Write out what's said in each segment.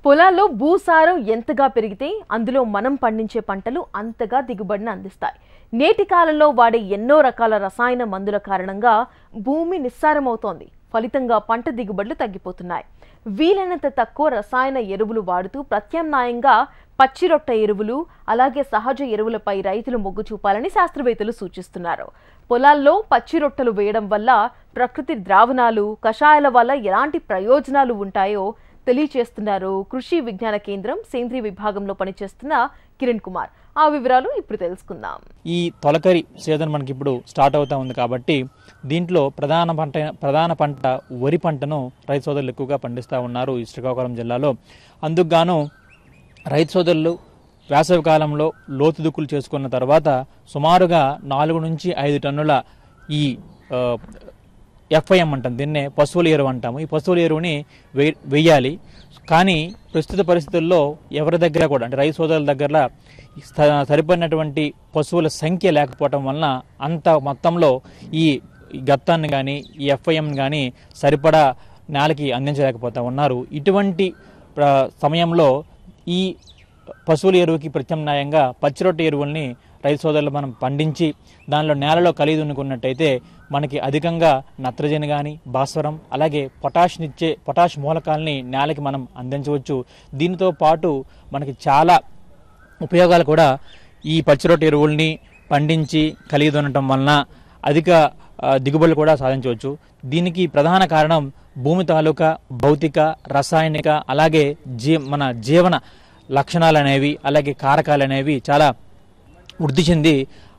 పొలాల్లో భూసారం ఎంతగా పెరిగితే అందులో మనం పండించే పంటలు అంతగా దిగుబడిని అందిస్తాయి. నేటి కాలంలో వాడే ఎన్నో రకాల రసాయన మందుల కారణంగా భూమి నిస్సారమవుతోంది. ఫలితంగా పంట దిగుబడులు తగ్గిపోతున్నాయి. వీలైనంత తక్కువ రసాయన ఎరువులు వాడుతూ ప్రత్యామ్నాయంగా పచ్చిరొట్ట ఎరువులు అలాగే సహజ ఎరువులపై రైతులు మొగ్గు చూపాలని శాస్త్రవేత్తలు సూచిస్తున్నారు. పొలాల్లో పచ్చిరొట్టలు వేయడం వల్ల ప్రకృతి ద్రావణాలు, కషాయాల వల్ల ఎలాంటి ప్రయోజనాలు ఉంటాయో తెలియజేస్తున్నారు కృషి విజ్ఞాన కేంద్రం సేంద్రియ విభాగంలో పనిచేస్తున్న కిరణ్ కుమార్. ఆ వివరాలు ఇప్పుడు తెలుసుకుందాం. ఈ తొలకరి సీజన్ మనకి ఇప్పుడు స్టార్ట్ అవుతా ఉంది కాబట్టి దీంట్లో ప్రధాన పంట వరి పంటను రైతు సోదరులు ఎక్కువగా పండిస్తూ ఉన్నారు ఈ శ్రీకాకుళం జిల్లాలో. అందుకు గాను రైతు సోదరులు వేసవి కాలంలో లోతు దుక్కులు చేసుకున్న తర్వాత సుమారుగా 4 నుంచి 5 టన్నుల ఈ FIM అంటాం, దీన్నే పశువుల ఎరువు అంటాము. ఈ పశువుల ఎరువుని వెయ్యాలి. కానీ ప్రస్తుత పరిస్థితుల్లో ఎవరి దగ్గర కూడా అంటే రైతు సోదరుల దగ్గర సరిపడినటువంటి పశువుల సంఖ్య లేకపోవటం వలన అంత మొత్తంలో ఈ గత్తాన్ని కానీ ఈ FIM కానీ సరిపడా నేలకి అందించలేకపోతూ ఉన్నారు. ఇటువంటి సమయంలో ఈ పశువుల ఎరువుకి ప్రత్యామ్నాయంగా పచ్చిరొట్ట ఎరువుల్ని రైతు సోదరులు మనం పండించి దానిలో నేలలో కలిగి ఉనుకున్నట్టయితే మనకి అధికంగా నత్రజని కానీ భాస్వరం అలాగే పొటాష్ మూలకాలని నేలకి మనం అందించవచ్చు. దీనితో పాటు మనకి చాలా ఉపయోగాలు కూడా ఈ పచ్చిరొట్ట ఎరువుల్ని పండించి కలిగి ఉండటం వలన అధిక దిగుబడులు కూడా సాధించవచ్చు. దీనికి ప్రధాన కారణం భూమి తాలూకా భౌతిక, రసాయనిక అలాగే మన జీవన లక్షణాలు అనేవి అలాగే కారకాలు అనేవి చాలా వృద్ధి చెంది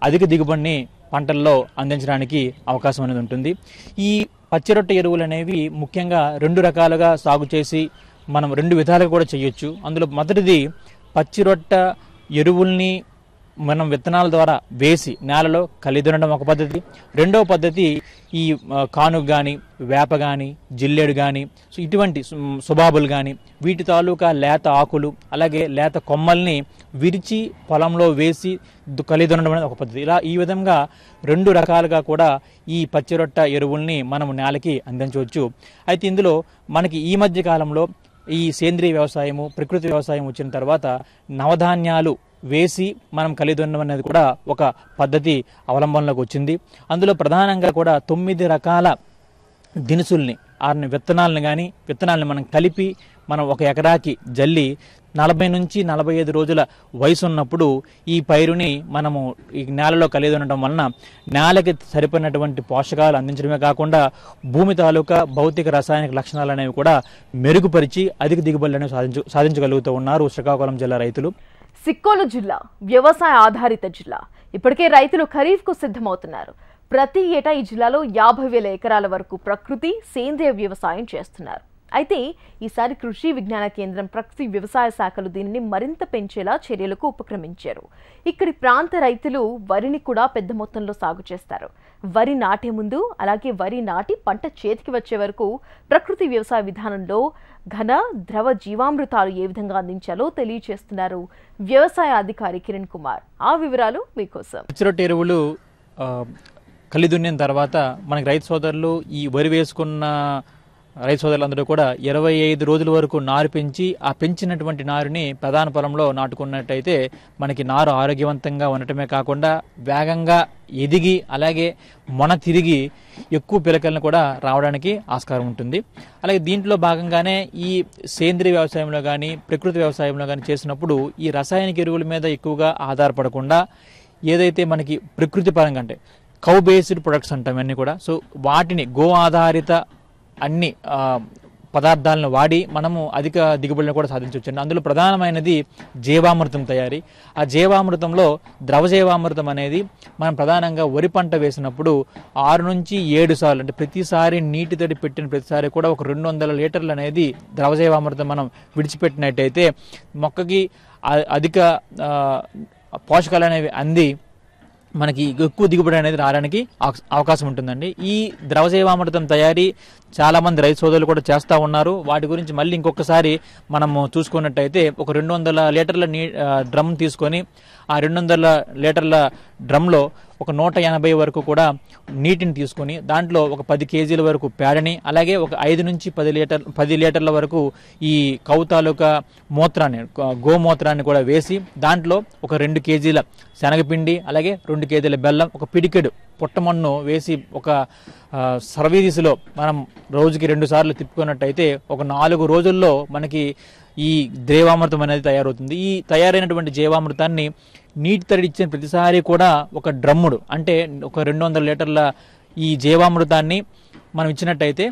అధిక దిగుబడిని పంటల్లో అందించడానికి అవకాశం అనేది ఉంటుంది. ఈ పచ్చిరొట్ట ఎరువులు అనేవి ముఖ్యంగా 2 రకాలుగా సాగు చేసి మనం 2 విధాలుగా కూడా చేయొచ్చు. అందులో మొదటిది పచ్చిరొట్ట ఎరువుల్ని మనం విత్తనాల ద్వారా వేసి నేలలో కలిదునడం ఒక పద్ధతి. రెండవ పద్ధతి ఈ కానుగ కానీ, వేప కానీ, జిల్లేడు కానీ, సో ఇటువంటి సుబాబులు కానీ వీటి తాలూకా లేత ఆకులు అలాగే లేత కొమ్మల్ని విరిచి పొలంలో వేసి కలిదునడం అనేది ఒక పద్ధతి. ఈ విధంగా 2 రకాలుగా కూడా ఈ పచ్చిరొట్ట ఎరువుల్ని మనం నేలకి అందించవచ్చు. అయితే ఇందులో మనకి ఈ మధ్య కాలంలో ఈ సేంద్రియ వ్యవసాయము, ప్రకృతి వ్యవసాయం వచ్చిన తర్వాత నవధాన్యాలు వేసి మనం కలిదున్నడం అనేది కూడా ఒక పద్ధతి అవలంబనలోకి వచ్చింది. అందులో ప్రధానంగా కూడా 9 రకాల దినుసుల్ని విత్తనాలని మనం కలిపి మనం 1 ఎకరాకి జల్లి 40 నుంచి 45 రోజుల వయసు ఉన్నప్పుడు ఈ పైరుని మనము ఈ నేలలో కలిగి ఉండటం వలన నేలకి సరిపడినటువంటి పోషకాలు అందించడమే కాకుండా భూమి తాలూకా భౌతిక రసాయనిక లక్షణాలు అనేవి కూడా మెరుగుపరిచి అధిక దిగుబడులు అనేవి సాధించగలుగుతూ ఉన్నారు శ్రీకాకుళం జిల్లా రైతులు. సిక్కోలు జిల్లా వ్యవసాయ ఆధారిత జిల్లా. ఇప్పటికే రైతులు ఖరీఫ్కు సిద్ధమవుతున్నారు. ప్రతి ఏటా ఈ జిల్లాలో 50,000 ఎకరాల వరకు ప్రకృతి సేంద్రియ వ్యవసాయం చేస్తున్నారు. అయితే ఈసారి కృషి విజ్ఞాన కేంద్రం ప్రకృతి వ్యవసాయ శాఖలు దీనిని మరింత పెంచేలా చర్యలకు ఉపక్రమించారు. ఇక్కడి ప్రాంత రైతులు వరిని కూడా పెద్ద మొత్తంలో సాగు చేస్తారు. వరి నాటే ముందు అలాగే వరి నాటి పంట చేతికి వచ్చే వరకు ప్రకృతి వ్యవసాయ విధానంలో ఘన, ద్రవ జీవామృతాలు ఏ విధంగా అందించాలో తెలియజేస్తున్నారు వ్యవసాయ అధికారి కిరణ్ కుమార్. ఆ వివరాలు మీకోసం. పచ్చిరొట్ట ఎరువులు కలిదున్నిన తర్వాత మనకి రైతు సోదరులు ఈ వరి వేసుకున్న రైతు సోదరులందరూ కూడా 25 రోజుల వరకు నారు పెంచి ఆ పెంచినటువంటి నారుని ప్రధాన పొలంలో నాటుకున్నట్టయితే మనకి నారు ఆరోగ్యవంతంగా ఉండటమే కాకుండా వేగంగా ఎదిగి అలాగే తిరిగి ఎక్కువ పిలకలను కూడా రావడానికి ఆస్కారం ఉంటుంది. అలాగే దీంట్లో భాగంగానే ఈ సేంద్రియ వ్యవసాయంలో కానీ ప్రకృతి వ్యవసాయంలో కానీ చేసినప్పుడు ఈ రసాయనిక ఎరువుల మీద ఎక్కువగా ఆధారపడకుండా ఏదైతే మనకి ప్రకృతి పరంగా అంటే కౌ బేస్డ్ ప్రొడక్ట్స్ అంటాం అన్నీ కూడా, సో వాటిని గో ఆధారిత అన్ని పదార్థాలను వాడి మనము అధిక దిగుబడులను కూడా సాధించవచ్చు. అందులో ప్రధానమైనది జీవామృతం తయారీ. ఆ జీవామృతంలో ద్రవ జీవామృతం అనేది మనం ప్రధానంగా వరి పంట వేసినప్పుడు 6 నుంచి 7 సార్లు అంటే ప్రతిసారి నీటి తడి పెట్టిన ప్రతిసారి కూడా ఒక 200 లీటర్లు అనేది ద్రవ జీవామృతం మనం విడిచిపెట్టినట్టయితే మొక్కకి అధిక పోషకాలు అనేవి అంది మనకి ఎక్కువ దిగుబడి అనేది రావడానికి అవకాశం ఉంటుందండి. ఈ ద్రవ జీవామృతం తయారీ చాలామంది రైతు సోదరులు కూడా చేస్తూ ఉన్నారు. వాటి గురించి మళ్ళీ ఇంకొకసారి మనము చూసుకున్నట్టయితే ఒక 200 లీటర్ల డ్రమ్ తీసుకొని ఆ 200 లీటర్ల డ్రమ్లో ఒక 180 వరకు కూడా నీటిని తీసుకొని దాంట్లో ఒక 10 కేజీల వరకు పేడని, అలాగే ఒక 5 నుంచి 10 లీటర్ల వరకు ఈ కౌ తాలూకా మూత్రాన్ని, గోమూత్రాన్ని కూడా వేసి దాంట్లో ఒక 2 కేజీల శనగపిండి, అలాగే 2 కేజీల బెల్లం, ఒక పిడికెడు పుట్టమన్ను వేసి ఒక సర్వీదిశలో మనం రోజుకి 2 సార్లు తిప్పుకున్నట్టయితే ఒక 4 రోజుల్లో మనకి ఈ జీవామృతం అనేది తయారవుతుంది. ఈ తయారైనటువంటి జీవామృతాన్ని నీటి తడి ఇచ్చిన ప్రతిసారి కూడా ఒక డ్రమ్ముడు, అంటే ఒక 200 లీటర్ల ఈ జీవామృతాన్ని మనం ఇచ్చినట్టయితే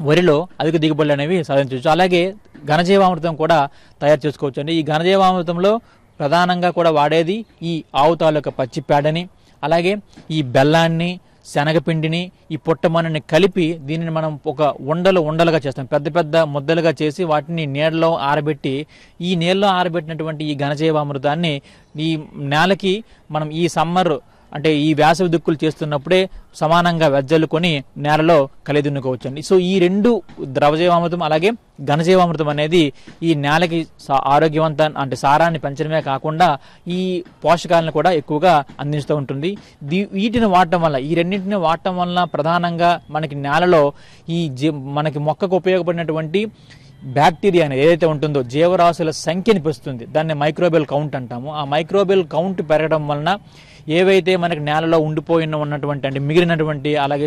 వరిలో అధిక దిగుబడులు అనేవి సాధించవచ్చు. అలాగే ఘనజీవామృతం కూడా తయారు చేసుకోవచ్చు అండి. ఈ ఘనజీవామృతంలో ప్రధానంగా కూడా వాడేది ఈ ఆవు తాలూకా పచ్చి పేడని, అలాగే ఈ బెల్లాన్ని, శనగపిండిని, ఈ పుట్టమన్నని కలిపి దీనిని మనం ఒక ఉండలుగా చేస్తాం. పెద్ద పెద్ద ముద్దలుగా చేసి వాటిని నీళ్ళలో ఆరబెట్టి, ఈ నీళ్ళలో ఆరబెట్టినటువంటి ఈ ఘనజీవామృతాన్ని ఈ నేలకి మనం ఈ సమ్మర్ అంటే ఈ వేసవి దుక్కులు చేస్తున్నప్పుడే సమానంగా వెజ్జల్లుకొని నేలలో కలిదున్నుకోవచ్చు అండి. సో ఈ 2 ద్రవజీవామృతం అలాగే ఘనజీవామృతం అనేది ఈ నేలకి అంటే సారాన్ని పెంచడమే కాకుండా ఈ పోషకాలను కూడా ఎక్కువగా అందిస్తూ ఉంటుంది. వీటిని వాడటం వల్ల, ఈ రెండింటిని వాడటం వల్ల ప్రధానంగా మనకి నేలలో ఈ మనకి మొక్కకు ఉపయోగపడినటువంటి బ్యాక్టీరియా అనేది ఏదైతే ఉంటుందో జీవరాశుల సంఖ్యని పెంచుతుంది. దాన్ని మైక్రోబియల్ కౌంట్ అంటాము. ఆ మైక్రోబియల్ కౌంట్ పెరగడం వలన ఏవైతే మనకి నేలలో ఉండిపోయినటువంటి అంటే మిగిలినటువంటి అలాగే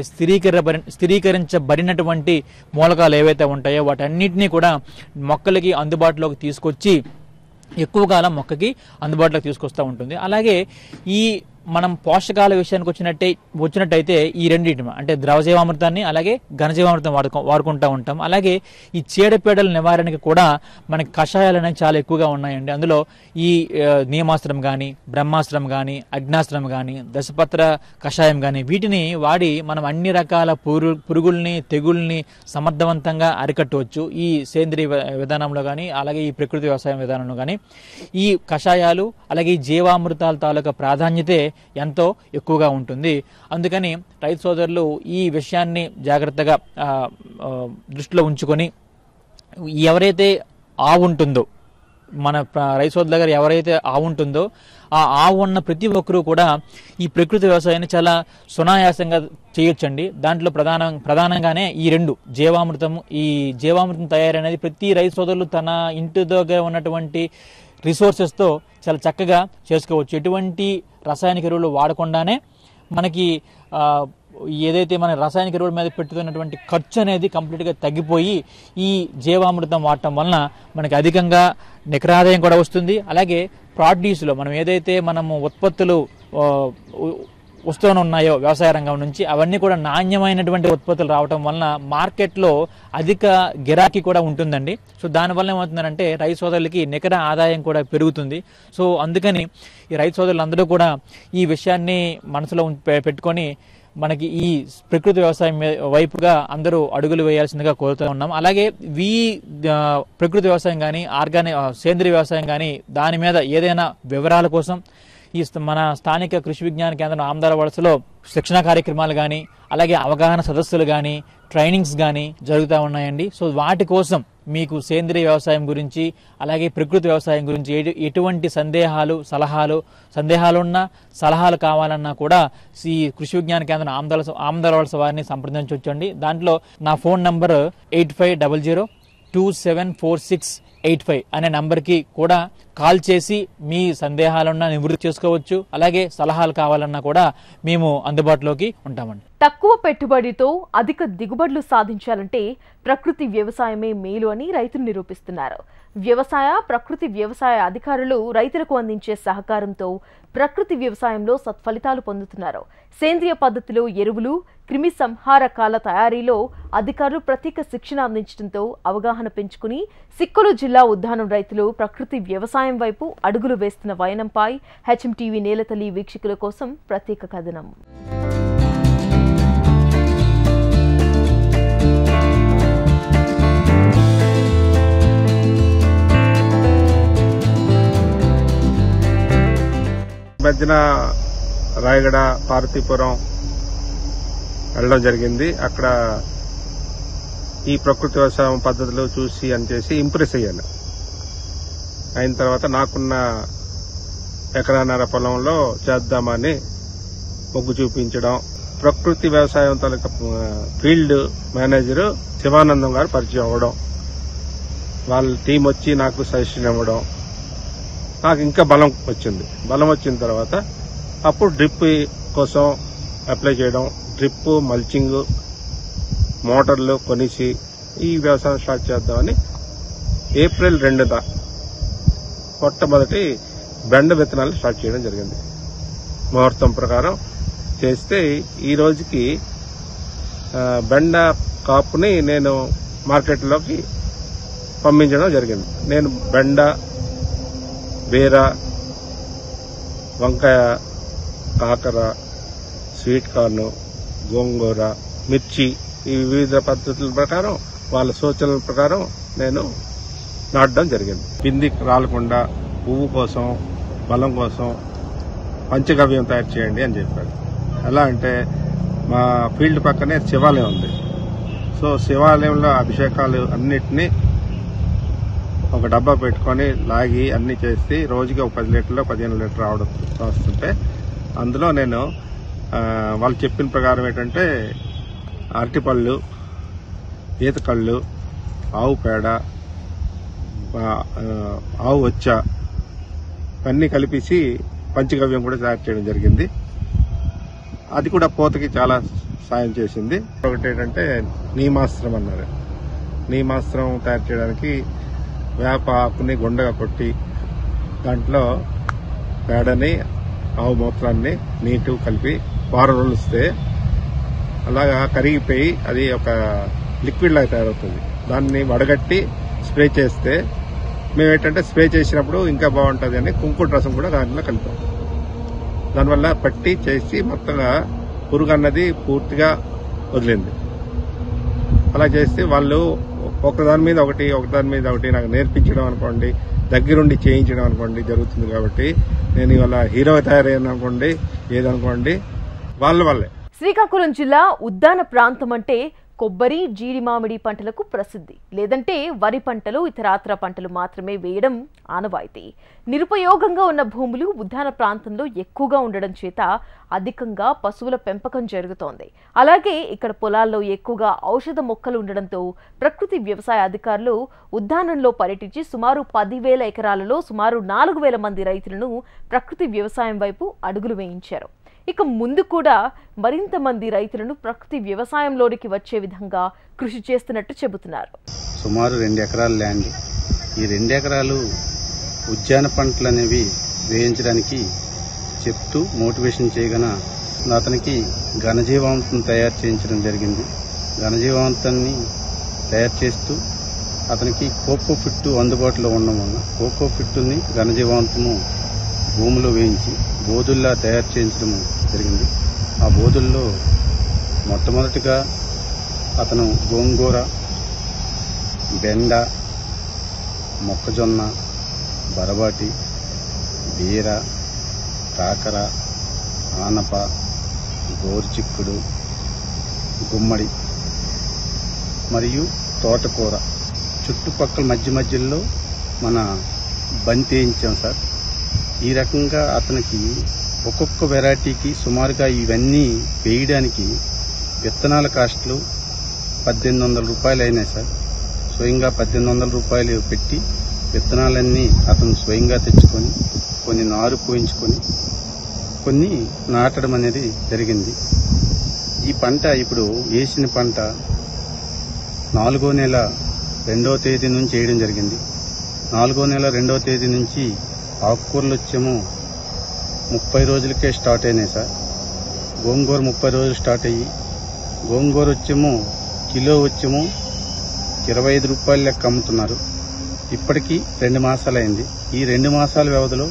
స్థిరీకరించబడినటువంటి మూలకాలు ఏవైతే ఉంటాయో వాటన్నిటినీ కూడా మొక్కలకి అందుబాటులోకి తీసుకొచ్చి ఎక్కువ కాలం మొక్కకి అందుబాటులోకి తీసుకొస్తూ ఉంటుంది. అలాగే ఈ మనం పోషకాల విషయానికి వచ్చినట్టయితే ఈ రెండింటి అంటే ద్రవజీవామృతాన్ని అలాగే ఘనజీవామృతం వాడుకుంటూ ఉంటాం. అలాగే ఈ చీడపీడల నివారణకి కూడా మనకి కషాయాలు అనేవి చాలా ఎక్కువగా ఉన్నాయండి. అందులో ఈ నియమాస్త్రం కానీ, బ్రహ్మాస్త్రం కానీ, అగ్నాస్త్రం కానీ, దశపత్ర కషాయం కానీ వీటిని వాడి మనం అన్ని రకాల పురుగుల్ని, తెగుల్ని సమర్థవంతంగా అరికట్టవచ్చు. ఈ సేంద్రియ విధానంలో కానీ అలాగే ఈ ప్రకృతి వ్యవసాయం విధానంలో కానీ ఈ కషాయాలు అలాగే ఈ జీవామృతాల తాలూకా ప్రాధాన్యతే ఎంతో ఎక్కువగా ఉంటుంది. అందుకని రైతు సోదరులు ఈ విషయాన్ని జాగ్రత్తగా దృష్టిలో ఉంచుకొని ఎవరైతే ఆవు ఉంటుందో, మన రైతు సోదరుల దగ్గర ఎవరైతే ఆవు ఉంటుందో ఆ ఆవు ఉన్న ప్రతి ఒక్కరూ కూడా ఈ ప్రకృతి వ్యవసాయాన్ని చాలా సునాయాసంగా చేయొచ్చండి. దాంట్లో ప్రధానంగానే ఈ 2 ఈ జీవామృతం తయారనేది ప్రతి రైతు సోదరులు తన ఇంటి దగ్గర ఉన్నటువంటి రిసోర్సెస్తో చాలా చక్కగా చేసుకోవచ్చు. ఎటువంటి రసాయనిక ఎరువులు వాడకుండానే మనకి ఏదైతే మన రసాయనిక ఎరువుల మీద పెట్టుతున్నటువంటి ఖర్చు అనేది కంప్లీట్గా తగ్గిపోయి ఈ జీవామృతం వాడటం వలన మనకి అధికంగా నికరాదాయం కూడా వస్తుంది. అలాగే ప్రాడ్యూస్లో మనము ఉత్పత్తులు వస్తూనే ఉన్నాయో వ్యవసాయ రంగం నుంచి అవన్నీ కూడా నాణ్యమైనటువంటి ఉత్పత్తులు రావటం వలన మార్కెట్లో అధిక గిరాకీ కూడా ఉంటుందండి. సో దానివల్ల ఏమవుతుందంటే రైతు సోదరులకి నికర ఆదాయం కూడా పెరుగుతుంది. సో అందుకని ఈ రైతు సోదరులందరూ కూడా ఈ విషయాన్ని మనసులో పెట్టుకొని మనకి ఈ ప్రకృతి వ్యవసాయం వైపుగా అందరూ అడుగులు వేయాల్సిందిగా కోరుతూ ఉన్నాం. అలాగే ప్రకృతి వ్యవసాయం కానీ సేంద్రీయ వ్యవసాయం కానీ దాని మీద ఏదైనా వివరాల కోసం ఈ మన స్థానిక కృషి విజ్ఞాన కేంద్రం ఆమదాల వలసలో శిక్షణ కార్యక్రమాలు కానీ అలాగే అవగాహన సదస్సులు కానీ ట్రైనింగ్స్ కానీ జరుగుతూ ఉన్నాయండి. సో వాటి కోసం మీకు సేంద్రీయ వ్యవసాయం గురించి అలాగే ప్రకృతి వ్యవసాయం గురించి ఎటువంటి సందేహాలున్నా సలహాలు కావాలన్నా కూడా ఈ కృషి విజ్ఞాన కేంద్రం ఆమదాల వలస వారిని సంప్రదించవచ్చండి. దాంట్లో నా ఫోన్ నంబర్ 8500274685 అనే నంబర్కి కూడా కాల్ చేసి మీ సందేహాలున్నా నివృత్తి చేసుకోవచ్చు. అలాగే సలహాలు కావాలన్నా కూడా మేము అందుబాటులోకి ఉంటామండి. తక్కువ పెట్టుబడితో అధిక దిగుబడులు సాధించాలంటే ప్రకృతి వ్యవసాయమే మేలు అని రైతులు నిరూపిస్తున్నారు. ప్రకృతి వ్యవసాయ అధికారులు రైతులకు అందించే సహకారంతో ప్రకృతి వ్యవసాయంలో సత్ఫలితాలు పొందుతున్నారు. సేంద్రియ పద్ధతిలో ఎరువులు, క్రిమి సంహారకాల తయారీలో అధికారులు ప్రత్యేక శిక్షణ అందించడంతో అవగాహన పెంచుకుని సిక్కులు జిల్లా ఉద్దానం రైతులు ప్రకృతి వ్యవసాయం వైపు అడుగులు వేస్తున్న వైనంపై హెచ్ఎంటీవీ నేలతల్లి వీక్షకుల కోసం ప్రత్యేక కథనం. మధ్యన రాయగడ, పార్వతీపురం వెళ్ళడం జరిగింది. అక్కడ ఈ ప్రకృతి వ్యవసాయం పద్ధతులు చూసి అని చేసి ఇంప్రెస్ అయ్యాను. అయిన తర్వాత నాకున్న ఎకరాన్నర పొలంలో చేద్దామని మొగ్గు చూపించడం. ప్రకృతి వ్యవసాయం తాలూకా ఫీల్డ్ మేనేజర్ శివానందం గారు పరిచయం అవ్వడం, వాళ్ళ టీం వచ్చి నాకు సజెషన్ ఇవ్వడం, నాకు ఇంకా బలం వచ్చింది. బలం వచ్చిన తర్వాత అప్పుడు డ్రిప్ కోసం అప్లై చేయడం, డ్రిప్, మల్చింగ్, మోటార్లు కొనిసి ఈ వ్యవసాయం స్టార్ట్ చేద్దామని ఏప్రిల్ 2న మొట్టమొదటి బెండ విత్తనాలు స్టార్ట్ చేయడం జరిగింది. ముహూర్తం ప్రకారం చేస్తే ఈ రోజుకి బెండ కాపుని నేను మార్కెట్లోకి పంపించడం జరిగింది. నేను బెండ, బీర, వంకాయ, కాకర, స్వీట్ కార్న్, గోంగూర, మిర్చి ఈ వివిధ పద్ధతుల ప్రకారం వాళ్ళ సూచనల ప్రకారం నేను నాటడం జరిగింది. పిండి రాలకుండా పువ్వు కోసం, బలం కోసం పంచగవ్యం తయారు చేయండి అని చెప్పాడు. ఎలా అంటే మా ఫీల్డ్ పక్కనే శివాలయం ఉంది. సో శివాలయంలో అభిషేకాలు అన్నిటినీ ఒక డబ్బా పెట్టుకొని లాగి అన్ని చేసి రోజుకి ఒక 10 లీటర్లు 15 లీటర్ రావడం వస్తుంటే అందులో నేను వాళ్ళు చెప్పిన ప్రకారం ఏంటంటే అరటిపళ్ళు, ఈతకళ్ళు, ఆవు పేడ, ఆవు వచ్చ అన్నీ కలిపేసి పంచగవ్యం కూడా తయారు చేయడం జరిగింది. అది కూడా పూతకి చాలా సాయం చేసింది. ఒకటి ఏంటంటే నీమాస్త్రం అన్నారు. నీమాస్త్రం తయారు చేయడానికి వేప ఆకుని గుండగా కొట్టి దాంట్లో పేడని, ఆవు మూత్రాన్ని, నీటు కలిపి వారం రోజులు ఇస్తే అలాగా కరిగిపోయి అది ఒక లిక్విడ్ లాగా తయారవుతుంది. దాన్ని వడగట్టి స్ప్రే చేస్తే మేమేంటంటే స్ప్రే చేసినప్పుడు ఇంకా బాగుంటుంది అని కుంకుడు రసం కూడా దాంట్లో కలిపాం. దానివల్ల పట్టి చేసి మొత్తంగా పురుగు అన్నది పూర్తిగా వదిలింది. అలా చేస్తే వాళ్ళు ఒకదాని మీద ఒకటి నాకు నేర్పించడం అనుకోండి, దగ్గరుండి చేయించడం అనుకోండి జరుగుతుంది. కాబట్టి నేను ఇవాళ హీరో తయారయ్యాను అనుకోండి, ఏదనుకోండి వాళ్ళే. శ్రీకాకుళం జిల్లా ఉద్దాన ప్రాంతం అంటే కొబ్బరి, జీడి, మామిడి పంటలకు ప్రసిద్ధి. లేదంటే వరి పంటలు, ఇతరాతర పంటలు మాత్రమే వేయడం ఆనవాయితీ. నిరుపయోగంగా ఉన్న భూములు ఉద్దాన ప్రాంతంలో ఎక్కువగా ఉండడం చేత అధికంగా పశువుల పెంపకం జరుగుతోంది. అలాగే ఇక్కడ పొలాల్లో ఎక్కువగా ఔషధ మొక్కలు ఉండడంతో ప్రకృతి వ్యవసాయ అధికారులు ఉద్దానంలో పర్యటించి సుమారు 10,000 ఎకరాలలో సుమారు 4,000 మంది రైతులను ప్రకృతి వ్యవసాయం వైపు అడుగులు వేయించారు. ఇక ముందు కూడా మరింత మంది రైతులను ప్రకృతి వ్యవసాయంలోనికి వచ్చే విధంగా కృషి చేస్తున్నట్టు చెబుతున్నారు. సుమారు 2 ఎకరాల ల్యాండ్. ఈ 2 ఎకరాలు ఉద్యాన పంటలు అనేవి వేయించడానికి చెప్తూ మోటివేషన్ చేయగన అతనికి ఘనజీవామృతం తయారు చేయించడం జరిగింది. ఘనజీవామృతాన్ని తయారు చేస్తూ అతనికి కోకో ఫిట్టు అందుబాటులో ఉండడం వల్ల కోకో ఫిట్టుని ఘనజీవామృతము భూమిలో వేయించి బోధుల్లా తయారు చేయించడం జరిగింది. ఆ బోధుల్లో మొట్టమొదటిగా అతను గోంగూర, బెండ, మొక్కజొన్న, బరబాటి, బీర, కాకర, ఆనప, గోరుచిక్కుడు, గుమ్మడి మరియు తోటకూర చుట్టుపక్కల మధ్యలో మన బంతి వేయించాం సార్. ఈ రకంగా అతనికి ఒక్కొక్క వెరైటీకి సుమారుగా ఇవన్నీ వేయడానికి విత్తనాల కాస్ట్లు 1,800 రూపాయలు అయినాయి సార్. స్వయంగా 1,800 రూపాయలు పెట్టి విత్తనాలన్నీ అతను స్వయంగా తెచ్చుకొని కొన్ని నారు పోయించుకొని కొన్ని నాటడం అనేది జరిగింది. ఈ పంట ఇప్పుడు వేసిన పంట 4వ నెల 2వ తేదీ నుంచి వేయడం జరిగింది. 4వ నెల 2వ తేదీ నుంచి ఆకుకూరలు వచ్చేమో 30 రోజులకే స్టార్ట్ అయినాయి సార్. గోంగూర 30 రోజులు స్టార్ట్ అయ్యి గోంగూర వచ్చేమో కిలో వచ్చేమో 25 రూపాయల లెక్క అమ్ముతున్నారు. ఇప్పటికీ 2 మాసాలు అయింది. ఈ 2 మాసాల వ్యవధిలో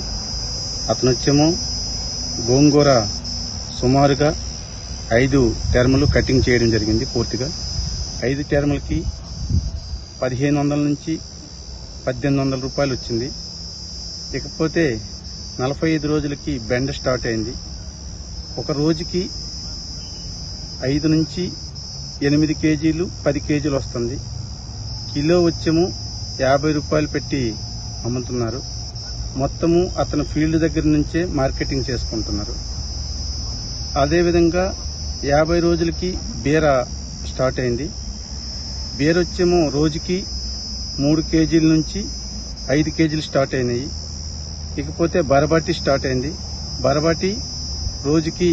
అతను వచ్చేమో గోంగూర సుమారుగా 5 టెర్ములు కటింగ్ చేయడం జరిగింది. పూర్తిగా 5 టెర్ములకి 1,500 నుంచి 1,800 రూపాయలు వచ్చింది. ఇకపోతే 45 రోజులకి బెండ స్టార్ట్ అయింది. ఒక రోజుకి 5 నుంచి 8 కేజీలు 10 కేజీలు వస్తుంది. కిలో వచ్చేమో 50 రూపాయలు పెట్టి అమ్ముతున్నారు. మొత్తము అతను ఫీల్డ్ దగ్గర నుంచే మార్కెటింగ్ చేసుకుంటున్నారు. అదేవిధంగా 50 రోజులకి బీర స్టార్ట్ అయింది. బీర వచ్చేమో రోజుకి 3 కేజీల నుంచి 5 కేజీలు స్టార్ట్ అయినాయి. ఇకపోతే బరబాటి స్టార్ట్ అయింది. బరబాటి రోజుకి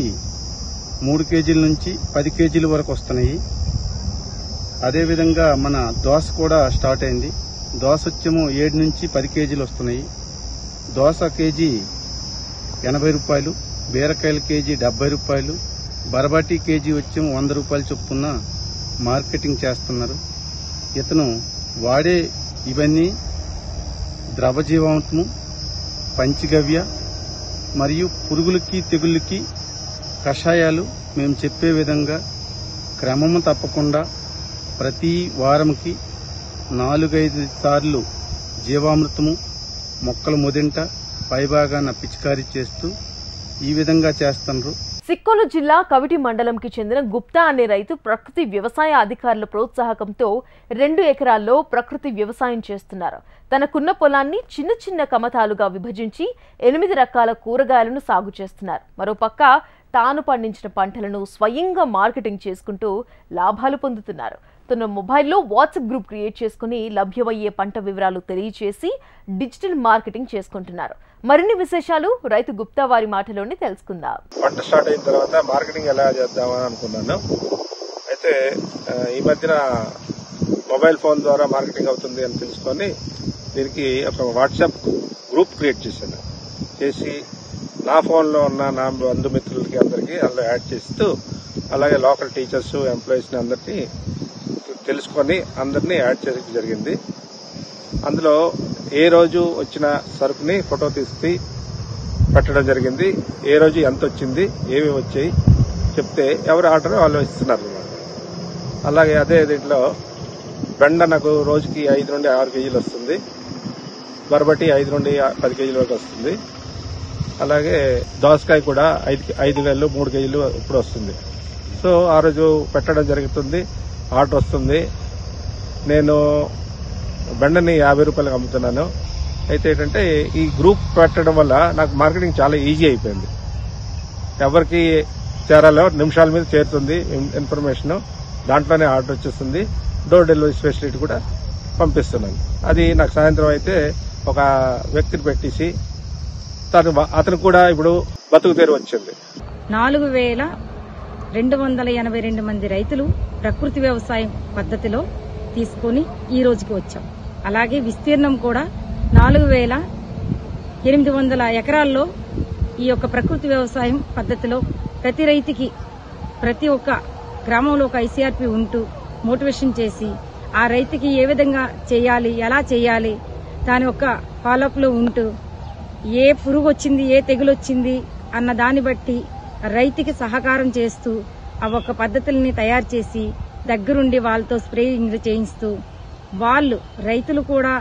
3 కేజీల నుంచి 10 కేజీల వరకు వస్తున్నాయి. అదేవిధంగా మన దోస కూడా స్టార్ట్ అయింది. దోస వచ్చేమో 7 నుంచి 10 కేజీలు వస్తున్నాయి. దోస కేజీ 80 రూపాయలు, బీరకాయల కేజీ 70 రూపాయలు, బరబాటి కేజీ వచ్చేమో 100 రూపాయలు చొప్పున మార్కెటింగ్ చేస్తున్నారు. ఇతను వాడే ఇవన్నీ ద్రవజీవామృతము, పంచగవ్య మరియు పురుగులకి తెగుళ్ళకి కషాయాలు మేము చెప్పే విధంగా క్రమము తప్పకుండా ప్రతి వారంకి 4-5 సార్లు జీవామృతము మొక్కల మొదట పైభాగాన పిచికారీ చేస్తూ ఈ విధంగా చేస్తున్నారు. సిక్కోలు జిల్లా కవిటి మండలంకి చెందిన గుప్తా అనే రైతు ప్రకృతి వ్యవసాయ అధికారుల ప్రోత్సాహకంతో 2 ఎకరాల్లో ప్రకృతి వ్యవసాయం చేస్తున్నారు. తనకున్న పొలాన్ని చిన్న చిన్న కమతాలుగా విభజించి 8 రకాల కూరగాయలను సాగు చేస్తున్నారు. మరోపక్క తాను పండించిన పంటలను స్వయంగా మార్కెటింగ్ చేసుకుంటూ లాభాలు పొందుతున్నారు. తన మొబైల్లో వాట్సాప్ గ్రూప్ క్రియేట్ చేసుకుని లభ్యమయ్యే పంట వివరాలు తెలియజేసి డిజిటల్ మార్కెటింగ్ చేసుకుంటున్నారు. మరిన్ని విశేషాలు రైతు గుప్తా వారి మాటలోనే తెలుసుకుందాం. పంట స్టార్ట్ అయిన తర్వాత మార్కెటింగ్ ఎలా చేద్దామని అనుకున్నాను. అయితే ఈ మధ్యన మొబైల్ ఫోన్ ద్వారా మార్కెటింగ్ అవుతుంది అని తెలుసుకొని దీనికి ఒక వాట్సాప్ గ్రూప్ క్రియేట్ చేశాను. చేసి నా ఫోన్లో ఉన్న నా బంధుమిత్రులకి అందరికీ అందులో యాడ్ చేస్తూ, అలాగే లోకల్ టీచర్స్ ఎంప్లాయీస్ని అందరినీ తెలుసుకొని అందరినీ యాడ్ చేయడం జరిగింది. అందులో ఏ రోజు వచ్చిన సరుకుని ఫోటో తీసి పెట్టడం జరిగింది. ఏ రోజు ఎంత వచ్చింది, ఏమేమి వచ్చాయి చెప్తే ఎవరి ఆర్డర్ వాళ్ళు ఇస్తున్నారు. అలాగే అదే దీంట్లో బెండ నాకు రోజుకి 5 నుండి 6 కేజీలు వస్తుంది. బరబటి 5 నుండి 10 కేజీల వరకు వస్తుంది. అలాగే దోసకాయ కూడా 5 కేజీలు 3 కేజీలు ఇప్పుడు వస్తుంది. సో ఆ రోజు పెట్టడం జరుగుతుంది, ఆర్డర్ వస్తుంది. నేను బెండని 50 రూపాయలకు అమ్ముతున్నాను. అయితే ఏంటంటే ఈ గ్రూప్ పెట్టడం వల్ల నాకు మార్కెటింగ్ చాలా ఈజీ అయిపోయింది. ఎవరికి చేరాలో నిమిషాల మీద చేరుతుంది ఇన్ఫర్మేషన్, దాంట్లోనే ఆర్డర్ వచ్చేస్తుంది. డోర్ డెలివరీ ఫెసిలిటీ కూడా పంపిస్తున్నాను. అది నాకు సాయంత్రం అయితే ఒక వ్యక్తిని పెట్టేసి అతను కూడా ఇప్పుడు బతుకు తెరు వచ్చింది. 4282 మంది రైతులు ప్రకృతి వ్యవసాయం పద్ధతిలో తీసుకుని ఈ రోజుకి వచ్చాం. అలాగే విస్తీర్ణం కూడా 4800 ఎకరాల్లో ఈ యొక్క ప్రకృతి వ్యవసాయం పద్ధతిలో ప్రతి రైతుకి ప్రతి ఒక్క గ్రామంలో ఒక ఐసీఆర్పీ ఉంటూ మోటివేషన్ చేసి ఆ రైతుకి ఏ విధంగా చేయాలి, ఎలా చేయాలి, దాని యొక్క ఫాలోఅప్ లో ఉంటూ ఏ పురుగు వచ్చింది, ఏ తెగులు వచ్చింది అన్న దాన్ని బట్టి రైతుకి సహకారం చేస్తూ ఆ ఒక్క పద్ధతుల్ని తయారు చేసి దగ్గరుండి వాళ్ళతో స్ప్రేయింగ్లు చేయిస్తూ వాళ్ళు రైతులు కూడా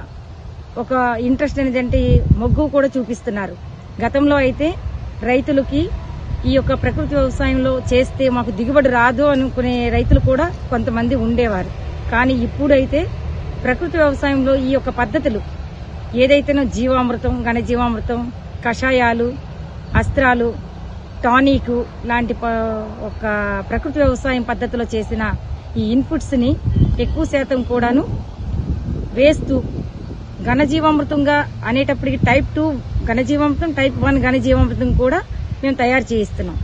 ఒక ఇంట్రెస్ట్ అనేది మొగ్గు కూడా చూపిస్తున్నారు. గతంలో అయితే రైతులకి ఈ యొక్క ప్రకృతి వ్యవసాయంలో చేస్తే మాకు దిగుబడి రాదు అనుకునే రైతులు కూడా కొంతమంది ఉండేవారు. కానీ ఇప్పుడైతే ప్రకృతి వ్యవసాయంలో ఈ యొక్క పద్ధతులు ఏదైతేనో జీవామృతం, ఘనజీవామృతం, కషాయాలు, అస్త్రాలు, టానిక్ లాంటి ఒక ప్రకృతి వ్యవసాయం పద్ధతిలో చేసిన ఈ ఇన్పుట్స్ ని ఎక్కువ శాతం కూడాను వేస్తూ ఘనజీవామృతంగా అనేటప్పటికి టైప్ 2 ఘనజీవామృతం, టైప్ 1 ఘనజీవామృతం కూడా మేము తయారు చేయిస్తున్నాం.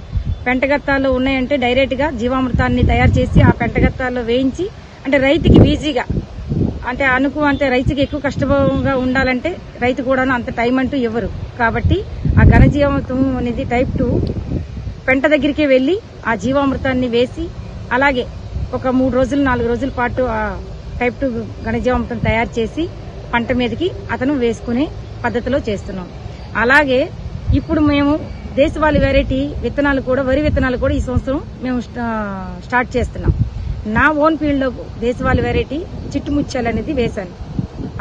పెంటగత్తాల్లో ఉన్నాయంటే డైరెక్ట్ గా జీవామృతాన్ని తయారు చేసి ఆ పెంటగత్తాల్లో వేయించి, అంటే రైతుకి ఈజీగా, అంటే రైతుకి ఎక్కువ కష్టంగా ఉండాలంటే రైతు కూడా అంత టైం అంటూ ఇవ్వరు. కాబట్టి ఆ ఘనజీవామృతం అనేది టైప్ 2 పెంట దగ్గరికి వెళ్లి ఆ జీవామృతాన్ని వేసి, అలాగే ఒక 3 రోజులు 4 రోజుల పాటు ఆ టైప్ 2 ఘనజీవామృతం తయారు చేసి పంట మీదకి అతను వేసుకునే పద్ధతిలో చేస్తున్నాం. అలాగే ఇప్పుడు మేము దేశవాళీ వెరైటీ విత్తనాలు కూడా, వరి విత్తనాలు కూడా ఈ సంవత్సరం మేము స్టార్ట్ చేస్తున్నాం. నా ఓన్ ఫీల్డ్ లో దేశవాళీ వెరైటీ చిట్టుముచ్చాలు అనేది వేశాను.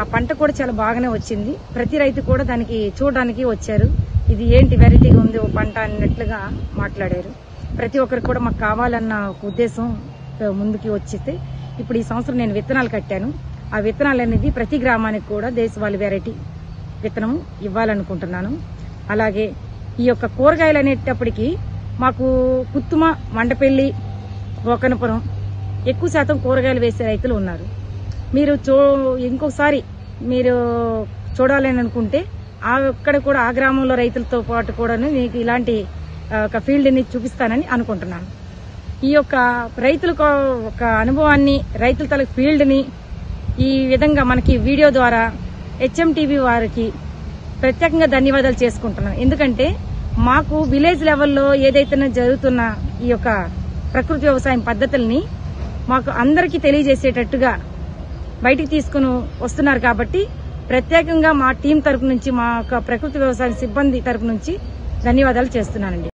ఆ పంట కూడా చాలా బాగానే వచ్చింది. ప్రతి రైతు కూడా దానికి చూడడానికి వచ్చారు. ఇది ఏంటి వెరైటీగా ఉంది ఓ పంట అన్నట్లుగా మాట్లాడారు. ప్రతి ఒక్కరికి కూడా మాకు కావాలన్న ఒక ఉద్దేశం ముందుకి వచ్చితే ఇప్పుడు ఈ సంవత్సరం నేను విత్తనాలు కట్టాను. ఆ విత్తనాలు అనేది ప్రతి గ్రామానికి కూడా దేశవాళీ వెరైటీ విత్తనం ఇవ్వాలనుకుంటున్నాను. అలాగే ఈ యొక్క కూరగాయలు అనేటప్పటికీ మాకు కుత్తుమ, మండపల్లి, గోకనపురం ఎక్కువ శాతం కూరగాయలు వేసే రైతులు ఉన్నారు. మీరు ఇంకోసారి మీరు చూడాలని అనుకుంటే అక్కడ కూడా ఆ గ్రామంలో రైతులతో పాటు కూడా మీకు ఇలాంటి ఒక ఫీల్డ్ని చూపిస్తానని అనుకుంటున్నాను. ఈ యొక్క రైతులకు ఒక అనుభవాన్ని, రైతుల తల ఫీల్డ్ని ఈ విధంగా మనకి వీడియో ద్వారా HMTV వారికి ప్రత్యేకంగా ధన్యవాదాలు చేసుకుంటున్నాను. ఎందుకంటే మాకు విలేజ్ లెవెల్లో ఏదైతే జరుగుతున్న ఈ యొక్క ప్రకృతి వ్యవసాయం పద్ధతుల్ని మాకు అందరికీ తెలియజేసేటట్టుగా బయటికి తీసుకుని వస్తున్నారు. కాబట్టి ప్రత్యేకంగా మా టీం తరపు నుంచి, మా ప్రకృతి వ్యవసాయ సిబ్బంది తరపు నుంచి ధన్యవాదాలు చేస్తున్నానండి.